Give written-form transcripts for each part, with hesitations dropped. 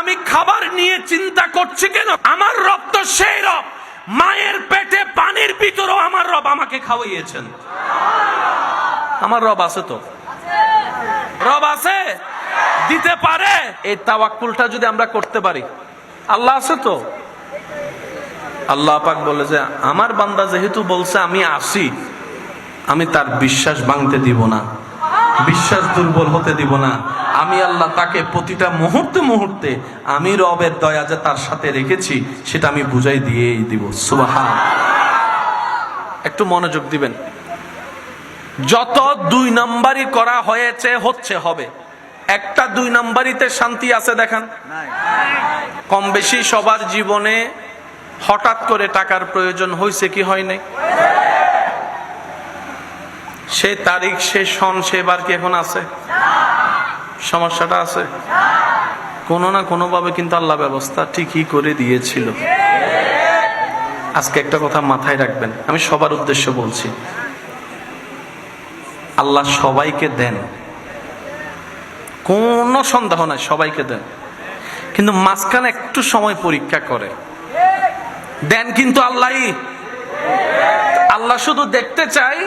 আমি খাবার নিয়ে চিন্তা করছি কেন? আমার রব তো সেই রব, মায়ের পেটে পানির ভিতরেও আমার রব আমাকে খাওয়াইয়েছেন। আমার রব আছে তো, রব আছে, দিতে পারে। এই তাওয়াক্কুলটা যদি আমরা করতে পারি, আল্লাহ আছে তো। আল্লাহ পাক বলে যে আমার বান্দা যেহেতু বলছে আমি আসি, আমি তার বিশ্বাস ভাঙতে দিব না, বিশ্বাস দুর্বল হতে দিব না। আমি আল্লাহ তাকে প্রতিটা মুহূর্তে মুহূর্তে আমি রবের দয়া যে তার সাথে রেখেছি সেটা আমি বুঝাই দিয়েই দিব। সুবহান। একটু মনোযোগ দিবেন। যত 2 নম্বরই করা হয়েছে, হচ্ছে, হবে, একটা 2 নম্বরিতে শান্তি আছে দেখান? কম বেশি সবার জীবনে হঠাৎ করে টাকার প্রয়োজন হয়েছে কি হয় নাই? সে তারিখ, সে সন, সেবার কি এখন আছে? সমস্যাটা আছে কোনো না কোনো ভাবে, কিন্তু আল্লাহ ব্যবস্থা ঠিকই করে দিয়েছিল। আজকে একটা কথা মাথায় রাখবেন, আমি সবার উদ্দেশ্য বলছি, আল্লাহ সবাইকে দেন, কোনো সন্দেহ নাই, সবাইকে দেন, কিন্তু মাঝখানে একটু সময় পরীক্ষা করে দেন, কিন্তু আল্লাহই। আল্লাহ শুধু দেখতে চাই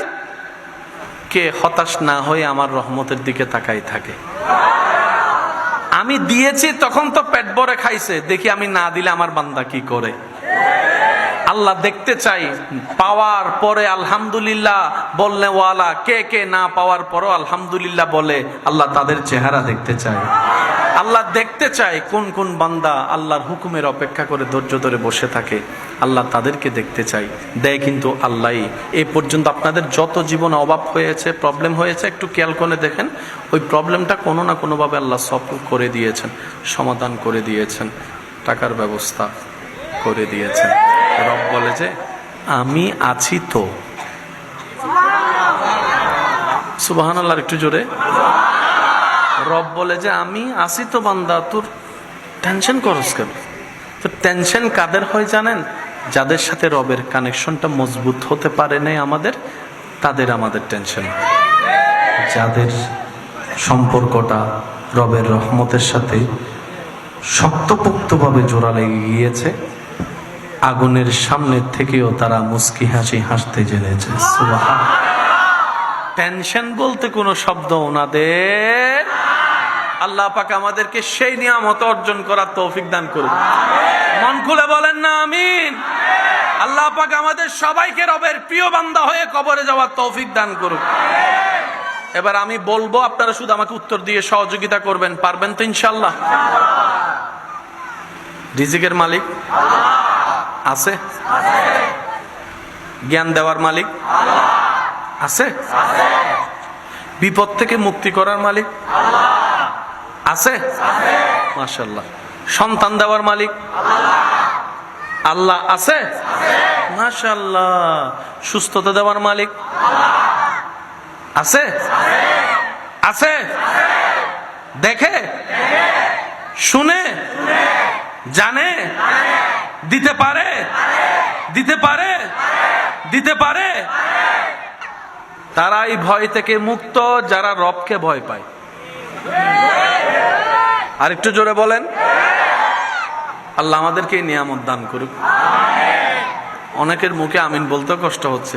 কে হতাশ না হয়ে আমার রহমতের দিকে তাকাই থাকে। আমি দিয়েছি তখন তো পেট ভরে খাইছে, দেখি আমি না দিলে আমার বান্দা কি করে। আল্লাহ দেখতে চাই পাওয়ার পরে আলহামদুলিল্লাহ বললে ওয়ালা কে কে, না পাওয়ার পরও আলহামদুলিল্লাহ বলে, আল্লাহ তাদের চেহারা দেখতে চায়। আল্লাহ দেখতে চায় কোন কোন বান্দা আল্লাহর হুকুমের অপেক্ষা করে ধৈর্য ধরে বসে থাকে, আল্লাহ তাদেরকে দেখতে চাই। দেয় কিন্তু আল্লাহই। এই পর্যন্ত আপনাদের যত জীবনে অভাব হয়েছে, প্রবলেম হয়েছে, একটু খেয়াল করে দেখেন, ওই প্রবলেমটা কোনো না কোনোভাবে আল্লাহ সলভ করে দিয়েছেন, সমাধান করে দিয়েছেন, টাকার ব্যবস্থা করে দিয়েছেন। রব বলে যে আমি আছি তো। সুবহানাল্লাহ, একটু জোরে। রব বলে যে আমি আছি তো বান্দা, তোর টেনশন করস কেন? তো টেনশন কাদের হয় জানেন? যাদের সাথে রবের কানেকশনটা মজবুত হতে পারে নাই আমাদের, তাদের আমাদের টেনশন। যাদের সম্পর্কটা রবের রহমতের সাথে শক্তপোক্তভাবে জোড়া লেগে গিয়েছে, আগুনের সামনে থেকেও তারা মুস্কি হাসি হাসতে জেনেছে। সুবহান। টেনশন বলতে কোনো শব্দ ওনাদের। আল্লাহ পাক আমাদেরকে সেই নিয়ামত অর্জন করার তৌফিক দান করুন। মন খুলে বলেন না আমিন। আল্লাহ পাক আমাদের সবাইকে রবের প্রিয় বান্দা হয়ে কবরে যাওয়ার তৌফিক দান করুন। এবার আমি বলবো, আপনারা শুধু আমাকে উত্তর দিয়ে সহযোগিতা করবেন, পারবেন তো ইনশাআল্লাহ? রিজিকের মালিক আছে? জ্ঞান দেওয়ার মালিক আছে? বিপদ থেকে মুক্তি করার মালিক আছে? মাশাআল্লাহ। সন্তান দেওয়ার মালিক আল্লাহ আছে? মাশাআল্লাহ। সুস্থতা দেওয়ার মালিক আছে? আছে? দেখে, শুনে, জানে, দিতে পারে, দিতে পারে, দিতে পারে। তারাই ভয় থেকে মুক্ত যারা রবকে ভয় পায়। আরেকটু জোরে বলেন। আল্লাহ আমাদেরকে নিয়ামত দান করুক। অনেকের মুখে আমিন বলতে কষ্ট হচ্ছে।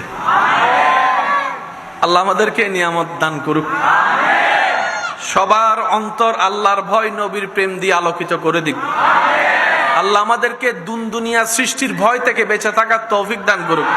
আল্লাহ আমাদেরকে নিয়ামত দান করুক। সবার অন্তর আল্লাহর ভয়, নবীর প্রেম দিয়ে আলোকিত করে দিক। আল্লাহ আমাদেরকে দুনিয়া সৃষ্টির ভয় থেকে বেঁচে থাকার তৌফিক দান করুক।